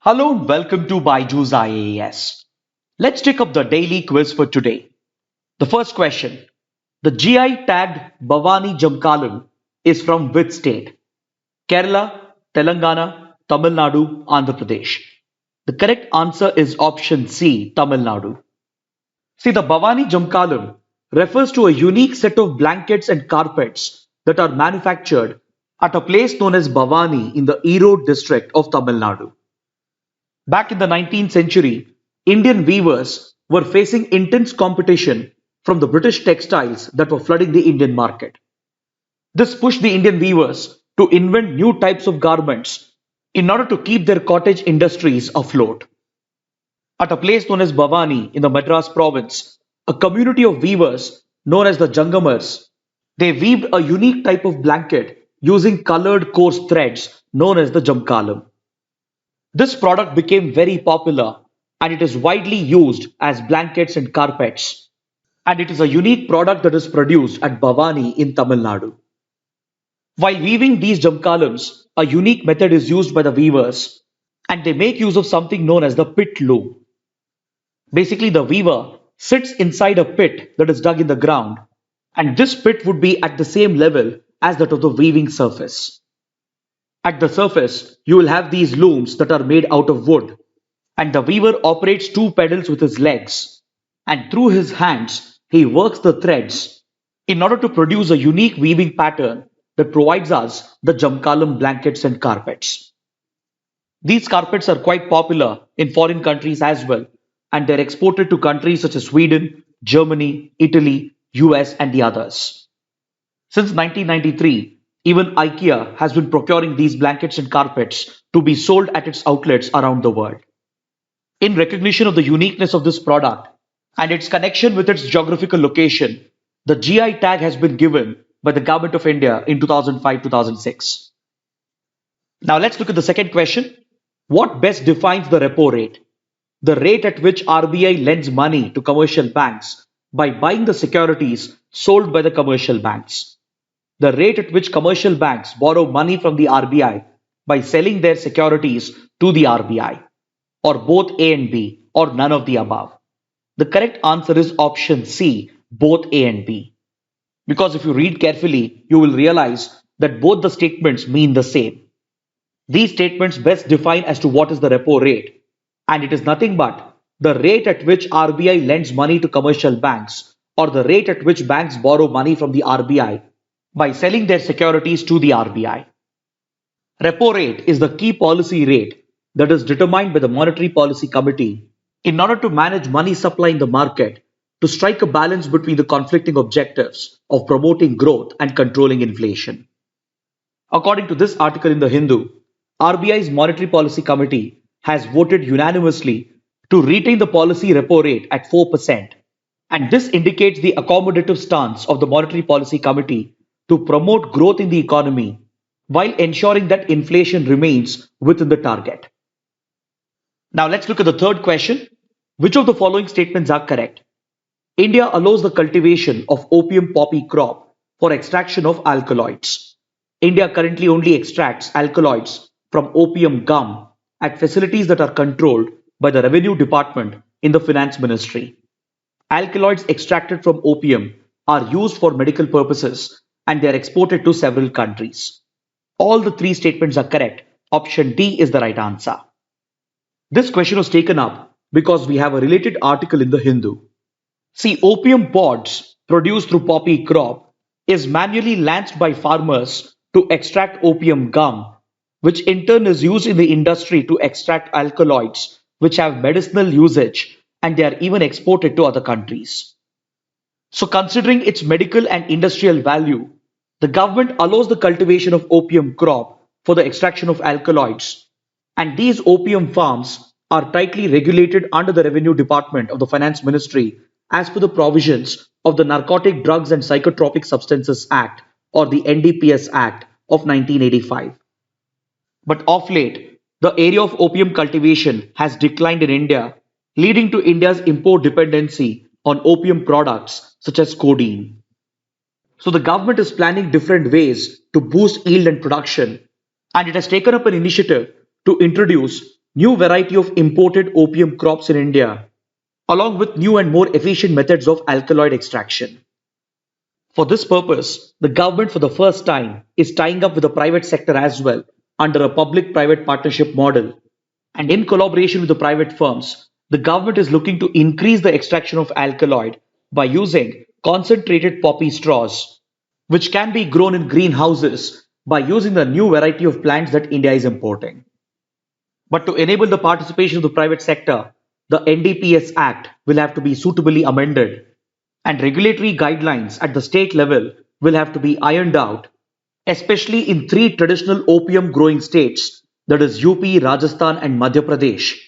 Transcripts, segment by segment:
Hello and welcome to Byju's IAS. Let's take up the daily quiz for today. The first question. The GI tagged Bhavani Jamkalam is from which state? Kerala, Telangana, Tamil Nadu, Andhra Pradesh. The correct answer is option C, Tamil Nadu. See, the Bhavani Jamkalam refers to a unique set of blankets and carpets that are manufactured at a place known as Bhavani in the Erode district of Tamil Nadu. Back in the 19th century, Indian weavers were facing intense competition from the British textiles that were flooding the Indian market. This pushed the Indian weavers to invent new types of garments in order to keep their cottage industries afloat. At a place known as Bhavani in the Madras province, a community of weavers known as the Jangamars, they weaved a unique type of blanket using colored coarse threads known as the Jamkalam. This product became very popular and it is widely used as blankets and carpets. And it is a unique product that is produced at Bhavani in Tamil Nadu. While weaving these jamkalams, a unique method is used by the weavers and they make use of something known as the pit loom. Basically, the weaver sits inside a pit that is dug in the ground, and this pit would be at the same level as that of the weaving surface. At the surface, you will have these looms that are made out of wood, and the weaver operates two pedals with his legs, and through his hands, he works the threads in order to produce a unique weaving pattern that provides us the Jamkalam blankets and carpets. These carpets are quite popular in foreign countries as well, and they're exported to countries such as Sweden, Germany, Italy, US, and the others. Since 1993, even IKEA has been procuring these blankets and carpets to be sold at its outlets around the world. In recognition of the uniqueness of this product and its connection with its geographical location, the GI tag has been given by the Government of India in 2005-2006. Now let's look at the second question. What best defines the repo rate? The rate at which RBI lends money to commercial banks by buying the securities sold by the commercial banks. The rate at which commercial banks borrow money from the RBI by selling their securities to the RBI, or both A and B, or none of the above. The correct answer is option C, both A and B. Because if you read carefully, you will realize that both the statements mean the same. These statements best define as to what is the repo rate, and it is nothing but the rate at which RBI lends money to commercial banks, or the rate at which banks borrow money from the RBI by selling their securities to the RBI. Repo rate is the key policy rate that is determined by the Monetary Policy Committee in order to manage money supply in the market to strike a balance between the conflicting objectives of promoting growth and controlling inflation. According to this article in the Hindu, RBI's Monetary Policy Committee has voted unanimously to retain the policy repo rate at 4%, and this indicates the accommodative stance of the Monetary Policy Committee to promote growth in the economy while ensuring that inflation remains within the target. Now let's look at the third question. Which of the following statements are correct? India allows the cultivation of opium poppy crop for extraction of alkaloids. India currently only extracts alkaloids from opium gum at facilities that are controlled by the Revenue Department in the Finance Ministry. Alkaloids extracted from opium are used for medical purposes and they are exported to several countries. All the three statements are correct. Option D is the right answer. This question was taken up because we have a related article in the Hindu. See, opium pods produced through poppy crop is manually lanced by farmers to extract opium gum, which in turn is used in the industry to extract alkaloids, which have medicinal usage and they are even exported to other countries. So considering its medical and industrial value, the government allows the cultivation of opium crop for the extraction of alkaloids, and these opium farms are tightly regulated under the Revenue Department of the Finance Ministry as per the provisions of the Narcotic Drugs and Psychotropic Substances Act, or the NDPS Act of 1985. But of late, the area of opium cultivation has declined in India, leading to India's import dependency on opium products such as codeine. So the government is planning different ways to boost yield and production, and it has taken up an initiative to introduce new variety of imported opium crops in India, along with new and more efficient methods of alkaloid extraction. For this purpose, the government for the first time is tying up with the private sector as well under a public-private partnership model. And in collaboration with the private firms, the government is looking to increase the extraction of alkaloid by using concentrated poppy straws, which can be grown in greenhouses by using the new variety of plants that India is importing. But to enable the participation of the private sector, the NDPS Act will have to be suitably amended, and regulatory guidelines at the state level will have to be ironed out, especially in three traditional opium growing states, that is UP, Rajasthan, and Madhya Pradesh,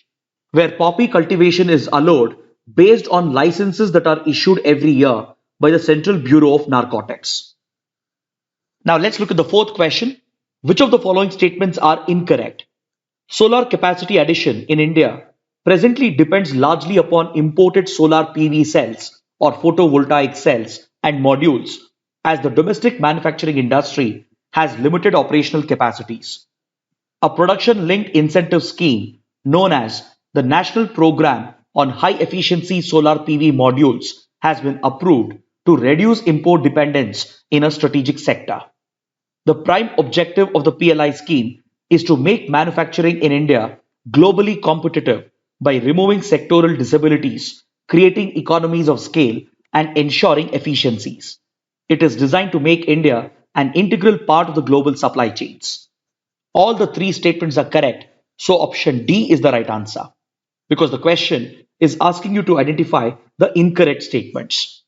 where poppy cultivation is allowed based on licenses that are issued every year by the Central Bureau of Narcotics. Now let's look at the fourth question. Which of the following statements are incorrect? Solar capacity addition in India presently depends largely upon imported solar PV cells or photovoltaic cells and modules, as the domestic manufacturing industry has limited operational capacities. A production linked incentive scheme known as the National Program on High Efficiency Solar PV Modules has been approved to reduce import dependence in a strategic sector. The prime objective of the PLI scheme is to make manufacturing in India globally competitive by removing sectoral disabilities, creating economies of scale, and ensuring efficiencies. It is designed to make India an integral part of the global supply chains. All the three statements are correct, so option D is the right answer, because the question is asking you to identify the incorrect statements.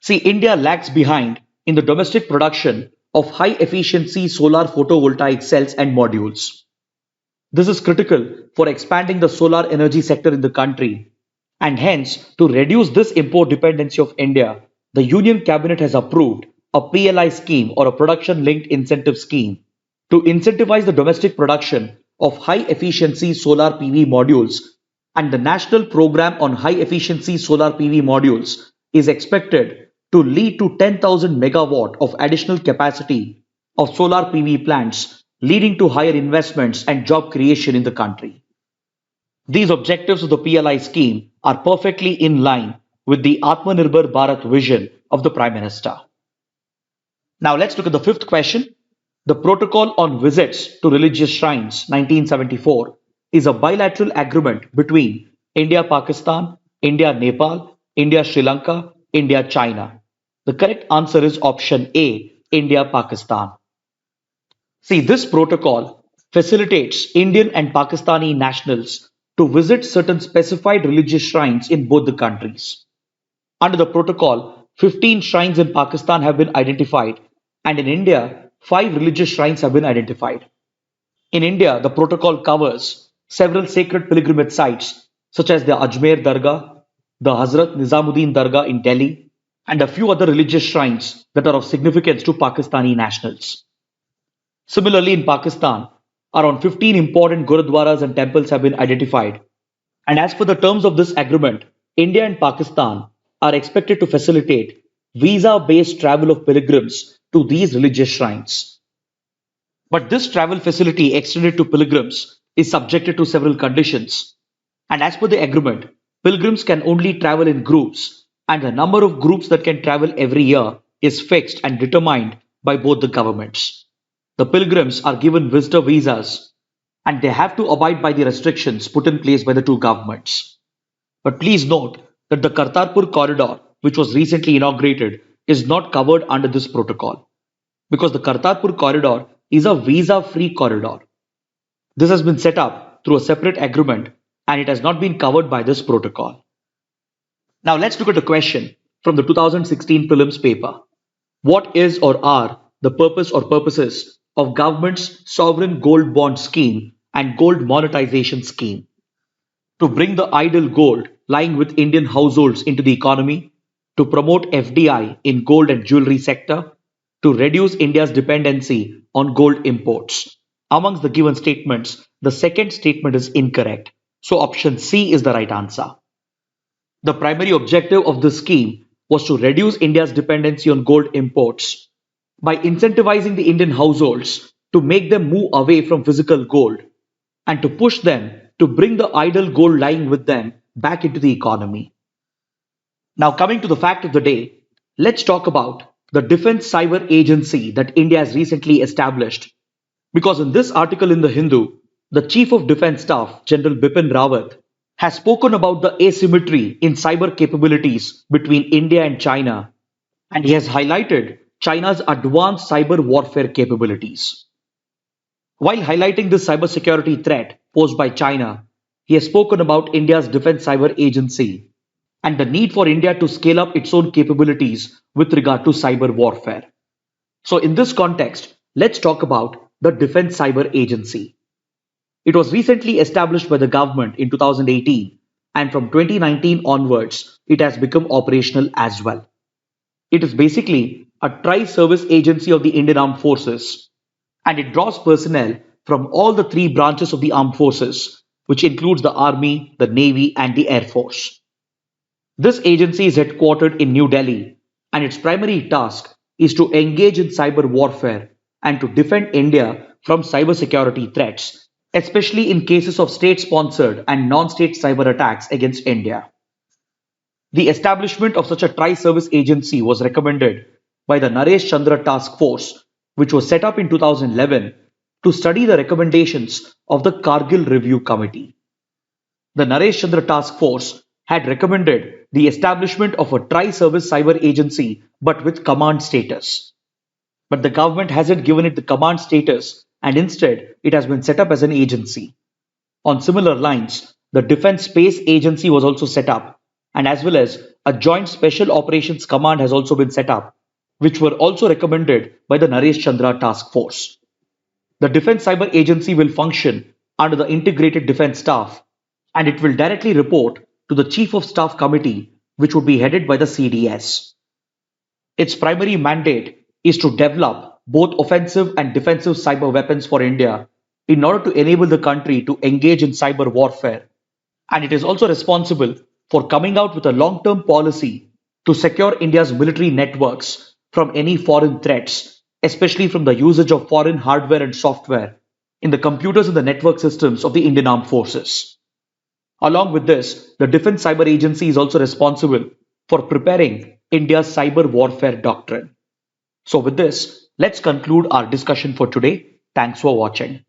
See, India lags behind in the domestic production of high efficiency solar photovoltaic cells and modules. This is critical for expanding the solar energy sector in the country, and hence, to reduce this import dependency of India, the Union Cabinet has approved a PLI scheme or a production linked incentive scheme to incentivize the domestic production of high efficiency solar PV modules, and the National Program on High Efficiency Solar PV Modules is expected to lead to 10,000 megawatt of additional capacity of solar PV plants, leading to higher investments and job creation in the country. These objectives of the PLI scheme are perfectly in line with the Atmanirbhar Bharat vision of the Prime Minister. Now let's look at the fifth question. The Protocol on Visits to Religious Shrines 1974 is a bilateral agreement between India Pakistan, India Nepal, India Sri Lanka, India China. The correct answer is option A, India Pakistan. See, this protocol facilitates Indian and Pakistani nationals to visit certain specified religious shrines in both the countries. Under the protocol, 15 shrines in Pakistan have been identified, and in India, 5 religious shrines have been identified. In India, the protocol covers several sacred pilgrimage sites such as the Ajmer Dargah, the Hazrat Nizamuddin Dargah in Delhi, and a few other religious shrines that are of significance to Pakistani nationals. Similarly, in Pakistan, around 15 important gurudwaras and temples have been identified. And as per the terms of this agreement, India and Pakistan are expected to facilitate visa-based travel of pilgrims to these religious shrines. But this travel facility extended to pilgrims is subjected to several conditions. And as per the agreement, pilgrims can only travel in groups, and the number of groups that can travel every year is fixed and determined by both the governments. The pilgrims are given visitor visas, and they have to abide by the restrictions put in place by the two governments. But please note that the Kartarpur corridor, which was recently inaugurated, is not covered under this protocol, because the Kartarpur corridor is a visa-free corridor. This has been set up through a separate agreement, and it has not been covered by this protocol. Now let's look at the question from the 2016 prelims paper. What is or are the purpose or purposes of government's sovereign gold bond scheme and gold monetization scheme? To bring the idle gold lying with Indian households into the economy, to promote FDI in gold and jewelry sector, to reduce India's dependency on gold imports. Amongst the given statements, the second statement is incorrect, so option C is the right answer. The primary objective of this scheme was to reduce India's dependency on gold imports by incentivizing the Indian households to make them move away from physical gold and to push them to bring the idle gold lying with them back into the economy. Now, coming to the fact of the day, let's talk about the Defense Cyber Agency that India has recently established. Because in this article in The Hindu, the Chief of Defense Staff, General Bipin Rawat, has spoken about the asymmetry in cyber capabilities between India and China, and he has highlighted China's advanced cyber warfare capabilities. While highlighting this cybersecurity threat posed by China, he has spoken about India's Defense Cyber Agency and the need for India to scale up its own capabilities with regard to cyber warfare. So, in this context, let's talk about the Defense Cyber Agency. It was recently established by the government in 2018, and from 2019 onwards, it has become operational as well. It is basically a tri-service agency of the Indian Armed Forces, and it draws personnel from all the three branches of the armed forces, which includes the Army, the Navy, and the Air Force. This agency is headquartered in New Delhi, and its primary task is to engage in cyber warfare and to defend India from cybersecurity threats, especially in cases of state-sponsored and non-state cyber attacks against India. The establishment of such a tri-service agency was recommended by the Naresh Chandra Task Force, which was set up in 2011 to study the recommendations of the Kargil Review Committee. The Naresh Chandra Task Force had recommended the establishment of a tri-service cyber agency but with command status. But the government hasn't given it the command status, and instead it has been set up as an agency. On similar lines, the Defense Space Agency was also set up, and as well as a Joint Special Operations Command has also been set up, which were also recommended by the Naresh Chandra Task Force. The Defense Cyber Agency will function under the Integrated Defense Staff, and it will directly report to the Chief of Staff Committee, which would be headed by the CDS. Its primary mandate is to develop both offensive and defensive cyber weapons for India in order to enable the country to engage in cyber warfare. And it is also responsible for coming out with a long-term policy to secure India's military networks from any foreign threats, especially from the usage of foreign hardware and software in the computers and the network systems of the Indian Armed Forces. Along with this, the Defense Cyber Agency is also responsible for preparing India's cyber warfare doctrine. So with this, let's conclude our discussion for today. Thanks for watching.